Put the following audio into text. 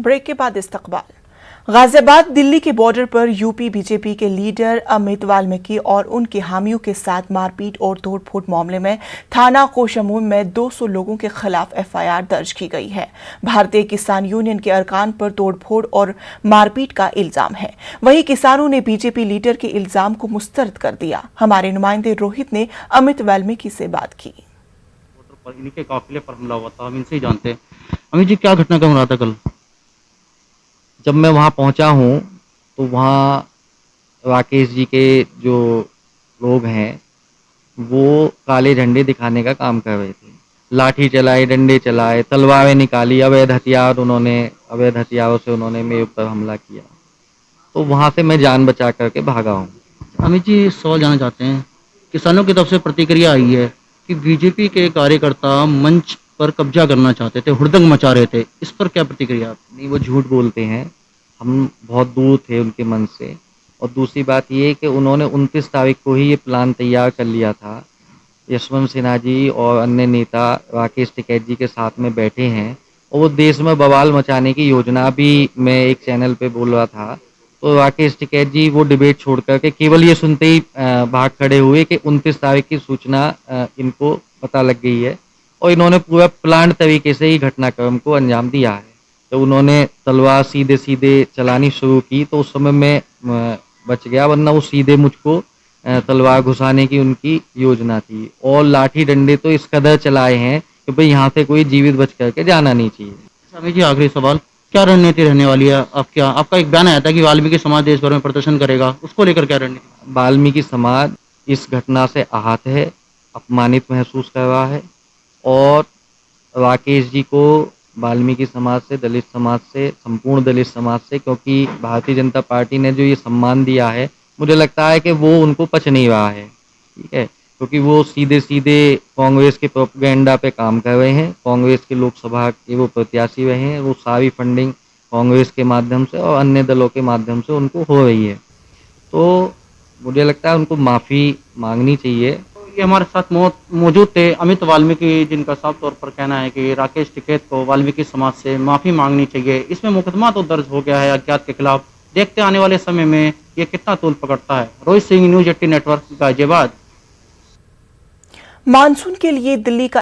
Break के बाद इस्तकबाल। गाजियाबाद दिल्ली के बॉर्डर पर यूपी बीजेपी के लीडर अमित वाल्मीकि और उनके हामियों के साथ मारपीट और तोड़फोड़ मामले में थाना कोशमू में 200 लोगों के खिलाफ एफआईआर दर्ज की गई है। भारतीय किसान यूनियन के अरकान पर तोड़फोड़ और मारपीट का इल्जाम है। वहीं किसानों ने बीजेपी लीडर के इल्जाम को मुस्तरद कर दिया। हमारे नुमाइंदे रोहित ने अमित वाल्मीकि से बात की। इनके काफिले पर हमला हुआ था, हम इनसे ही जानते हैं। अमित जी, क्या घटनाक्रम रहा था कल? जब मैं वहाँ पहुँचा हूँ तो वहाँ राकेश जी के जो लोग हैं वो काले झंडे दिखाने का काम कर रहे थे। लाठी चलाए, डंडे चलाए, तलवारें निकाली, अवैध हथियारों से उन्होंने मेरे ऊपर हमला किया। तो वहाँ से मैं जान बचा करके भागा हूँ। अमित जी, सवाल जानना चाहते हैं। किसानों की तरफ से प्रतिक्रिया आई है कि बीजेपी के कार्यकर्ता मंच पर कब्जा करना चाहते थे, हुड़दंग मचा रहे थे। इस पर क्या प्रतिक्रिया? नहीं, वो झूठ बोलते हैं। हम बहुत दूर थे उनके मन से। और दूसरी बात ये कि उन्होंने 29 तारीख को ही ये प्लान तैयार कर लिया था। यशवंत सिन्हा जी और अन्य नेता राकेश टिकैत जी के साथ में बैठे हैं और वो देश में बवाल मचाने की योजना भी मैं एक चैनल पे बोल रहा था। तो राकेश टिकैत जी वो डिबेट छोड़ करके केवल ये सुनते ही भाग खड़े हुए कि 29 तारीख की सूचना इनको पता लग गई है और इन्होंने पूरा प्लान तरीके से ही घटनाक्रम को अंजाम दिया है। तो उन्होंने तलवार सीधे सीधे चलानी शुरू की तो उस समय मैं बच गया, वरना वो सीधे मुझको तलवार घुसाने की उनकी योजना थी। और लाठी डंडे तो इस कदर चलाए हैं कि भाई यहाँ से कोई जीवित बच करके जाना नहीं चाहिए। अमित जी, आखिरी सवाल, क्या रणनीति रहने वाली है? आपका एक बयान आया था कि वाल्मीकि समाज देश भर में प्रदर्शन करेगा, उसको लेकर क्या रणनीति? वाल्मीकि समाज इस घटना से आहत है, अपमानित महसूस कर रहा है और राकेश जी को वाल्मीकि समाज से, दलित समाज से, संपूर्ण दलित समाज से, क्योंकि भारतीय जनता पार्टी ने जो ये सम्मान दिया है, मुझे लगता है कि वो उनको पच नहीं रहा है। ठीक है, क्योंकि वो सीधे सीधे कांग्रेस के प्रोपेगेंडा पे काम कर रहे हैं। कांग्रेस के लोकसभा के वो प्रत्याशी रहे हैं। वो सारी फंडिंग कांग्रेस के माध्यम से और अन्य दलों के माध्यम से उनको हो रही है। तो मुझे लगता है उनको माफ़ी मांगनी चाहिए। ये हमारे साथ मौजूद थे अमित वाल्मीकि, जिनका साफ तौर पर कहना है कि राकेश टिकैत को वाल्मीकि समाज से माफ़ी मांगनी चाहिए। इसमें मुकदमा तो दर्ज हो गया है अज्ञात के खिलाफ। देखते आने वाले समय में ये कितना तूल पकड़ता है। Rohit Singh, news 18 network, Ghaziabad. Monsoon के लिए दिल्ली का